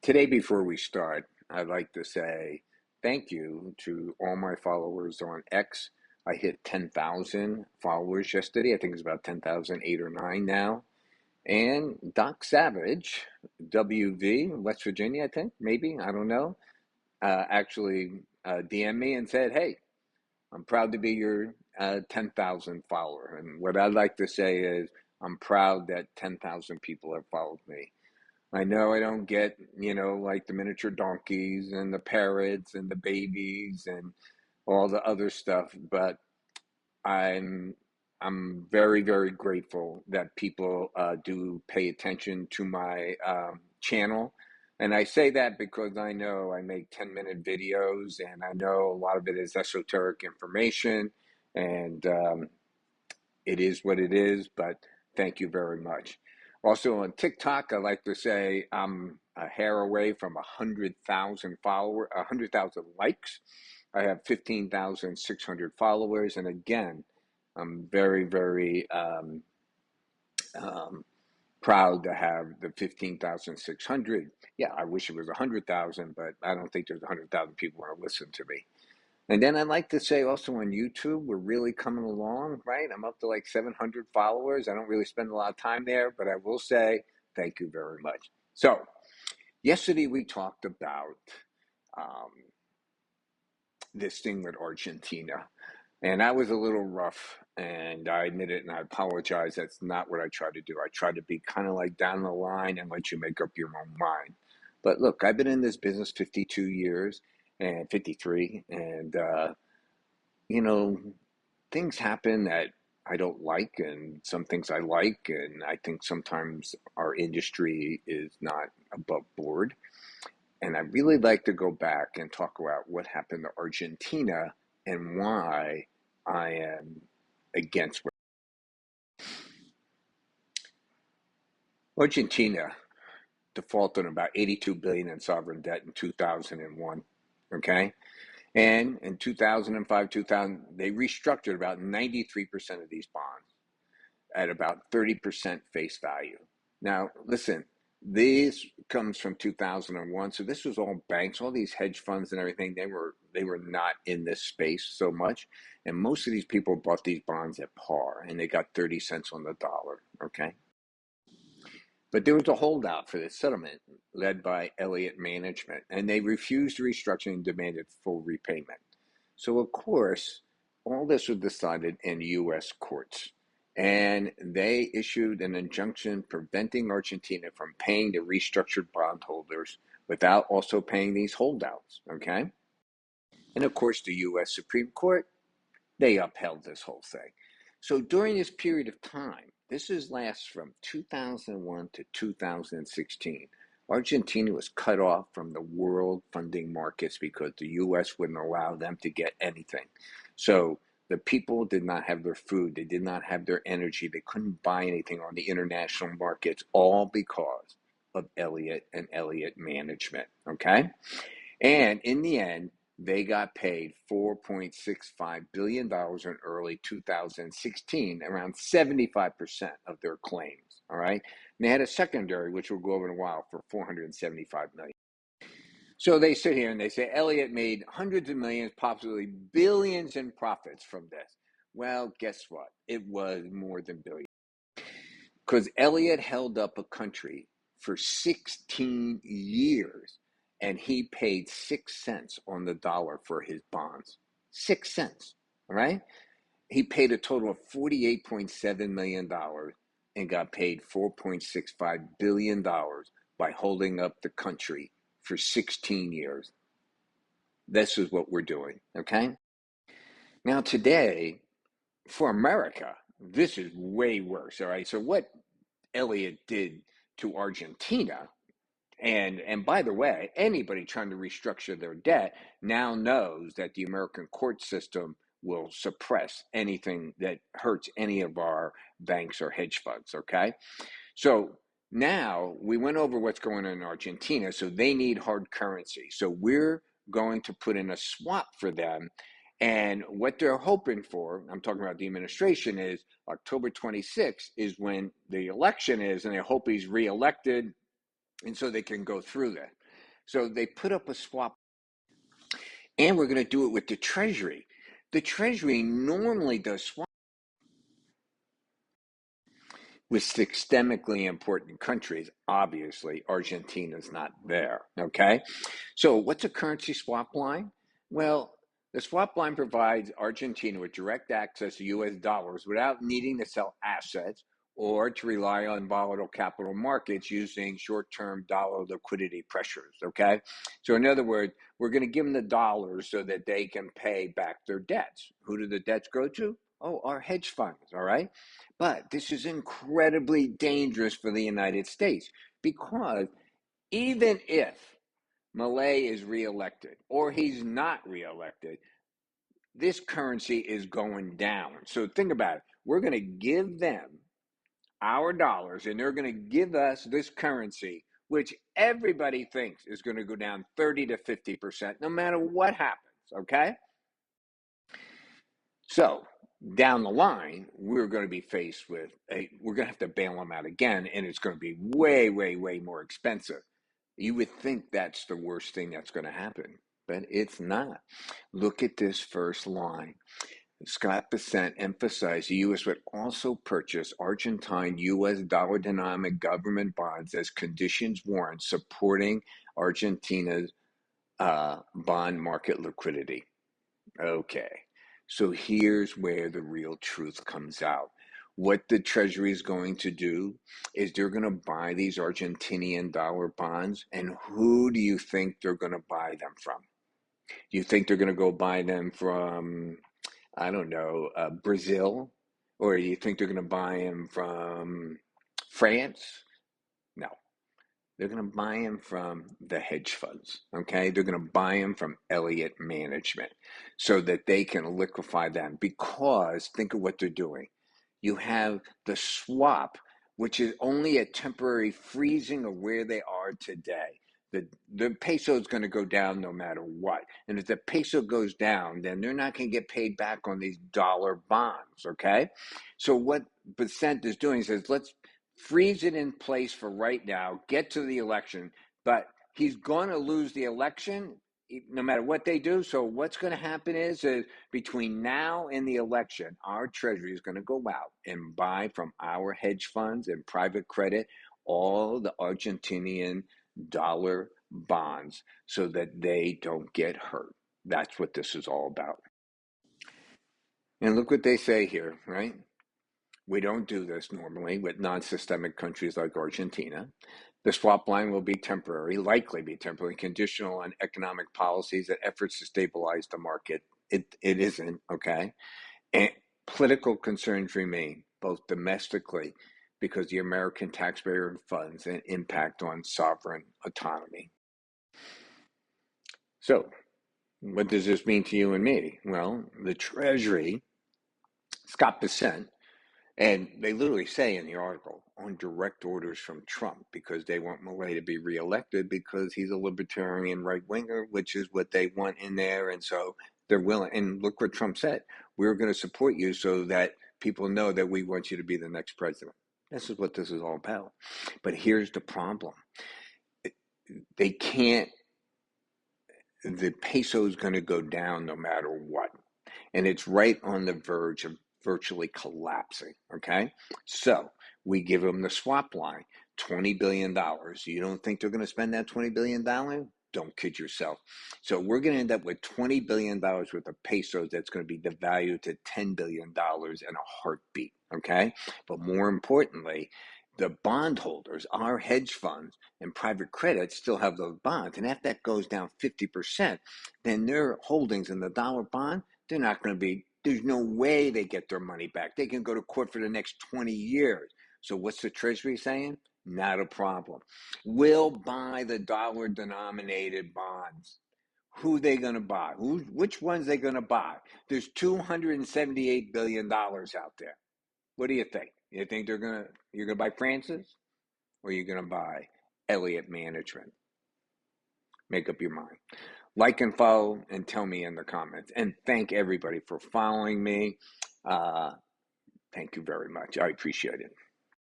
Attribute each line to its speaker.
Speaker 1: Today, before we start, I'd like to say thank you to all my followers on X. I hit 10,000 followers yesterday. I think it's about 10,008 or 9 now. And Doc Savage, WV, West Virginia, I think, maybe, I don't know, actually DM'd me and said, hey, I'm proud to be your 10,000 follower. And what I'd like to say is I'm proud that 10,000 people have followed me. I know I don't get, like the miniature donkeys and the parrots and the babies and all the other stuff, but I'm I'm very, very grateful that people do pay attention to my channel. And I say that because I know I make 10-minute videos and I know a lot of it is esoteric information and it is what it is, but thank you very much. Also on TikTok, I like to say I'm a hair away from 100,000 followers, 100,000 likes. I have 15,600 followers, and again, I'm very, very um, proud to have the 15,600. Yeah, I wish it was 100,000, but I don't think there's 100,000 people want to listen to me. And then I'd like to say also on YouTube, we're really coming along, right? I'm up to like 700 followers. I don't really spend a lot of time there, but I will say thank you very much. So, yesterday we talked about um, this thing with Argentina, and I was a little rough, and I admit it, and I apologize. That's not what I try to do. I try to be kind of like down the line and let you make up your own mind. But look, I've been in this business 52 years and 53, and you know, things happen that I don't like, and some things I like, and I think sometimes our industry is not above board. And I really like to go back and talk about what happened to Argentina and why I am against what Argentina defaulted on about 82 billion in sovereign debt in 2001. Okay. And in 2005, 2000, they restructured about 93% of these bonds at about 30% face value. Now, listen, this comes from 2001, so this was all banks, all these hedge funds and everything. They were not in this space so much, and most of these people bought these bonds at par, and they got 30 cents on the dollar. Okay, but there was a holdout for this settlement led by Elliott Management, and they refused to restructure and demanded full repayment. So, of course, all this was decided in U.S. courts, and they issued an injunction preventing Argentina from paying the restructured bondholders without also paying these holdouts. Okay, and of course, the U.S. Supreme Court, they upheld this whole thing. So during this period of time, this is lasts from 2001 to 2016. Argentina was cut off from the world funding markets because the US wouldn't allow them to get anything. So the people did not have their food, they did not have their energy, they couldn't buy anything on the international markets, all because of Elliott and Elliott Management. Okay? And in the end, they got paid $4.65 billion dollars in early 2016, around 75% of their claims. All right. And they had a secondary, which we'll go over in a while, for 475 million. So they sit here and they say Elliott made hundreds of millions, possibly billions in profits from this. Well, guess what? It was more than billions. Because Elliott held up a country for 16 years and he paid 6 cents on the dollar for his bonds. 6 cents. All right. He paid a total of $48.7 million and got paid $4.65 billion by holding up the country for 16 years. This is what we're doing. Okay. Now, today, for America, this is way worse. All right. So, what Elliott did to Argentina. And by the way, anybody trying to restructure their debt now knows that the American court system will suppress anything that hurts any of our banks or hedge funds. Okay, so now we went over what's going on in Argentina. So they need hard currency. So we're going to put in a swap for them. And what they're hoping for, I'm talking about the administration, is October 26th is when the election is, and they hope he's reelected, and so they can go through that. So they put up a swap, and we're going to do it with the Treasury. The Treasury normally does swap with systemically important countries. Obviously, Argentina's not there, okay? So what's a currency swap line? Well, the swap line provides Argentina with direct access to US dollars without needing to sell assets or to rely on volatile capital markets using short-term dollar liquidity pressures, okay? So in other words, we're going to give them the dollars so that they can pay back their debts. Who do the debts go to? Oh, our hedge funds, all right? But this is incredibly dangerous for the United States because even if Milei is reelected or he's not reelected, this currency is going down. So think about it. We're going to give them our dollars and they're going to give us this currency, which everybody thinks is going to go down 30 to 50%, no matter what happens. Okay. So down the line, we're going to be faced with we're going to have to bail them out again, and it's going to be way, way, way more expensive. You would think that's the worst thing that's going to happen, but it's not. Look at this first line. Scott Bessent emphasized the U.S. would also purchase Argentine U.S. dollar denominated government bonds as conditions warrant, supporting Argentina's bond market liquidity. Okay, so here's where the real truth comes out. What the Treasury is going to do is they're going to buy these Argentinian dollar bonds, and who do you think they're going to buy them from? Do you think they're going to go buy them from, I don't know, Brazil? Or do you think they're going to buy them from France? No. They're going to buy them from the hedge funds, okay? They're going to buy them from Elliott Management so that they can liquefy them because think of what they're doing. You have the swap, which is only a temporary freezing of where they are today. The peso is going to go down no matter what. And if the peso goes down, then they're not going to get paid back on these dollar bonds, okay? So what Bessent is doing is says, let's freeze it in place for right now, get to the election, but he's going to lose the election no matter what they do. So what's going to happen is between now and the election, our Treasury is going to go out and buy from our hedge funds and private credit all the Argentinian dollar bonds so that they don't get hurt. That's what this is all about. And look what they say here, right? We don't do this normally with non-systemic countries like Argentina. The swap line will be temporary, likely be temporary, conditional on economic policies and efforts to stabilize the market. It isn't, okay? And political concerns remain, both domestically, because the American taxpayer funds an impact on sovereign autonomy. So, what does this mean to you and me? Well, the Treasury, Scott Bessent, and they literally say in the article, on direct orders from Trump, because they want Milley to be reelected because he's a libertarian right winger, which is what they want in there. And so they're willing. And look what Trump said: we're going to support you so that people know that we want you to be the next president. This is what this is all about. But here's the problem: they can't. The peso is going to go down no matter what. And it's right on the verge of virtually collapsing. Okay. So we give them the swap line, $20 billion. You don't think they're going to spend that $20 billion? Don't kid yourself. So we're going to end up with $20 billion worth of pesos that's going to be devalued to $10 billion in a heartbeat. Okay. But more importantly, the bondholders, our hedge funds and private credit still have those bonds. And if that goes down 50%, then their holdings in the dollar bond, they're not going to be, there's no way they get their money back. They can go to court for the next 20 years. So what's the Treasury saying? Not a problem. We'll buy the dollar denominated bonds. Who they going to buy? Which ones they going to buy? There's $278 billion out there. What do you think? You think you're gonna buy Francis, or you're gonna buy Elliott Management? Make up your mind. Like and follow, and tell me in the comments. And thank everybody for following me. Thank you very much. I appreciate it.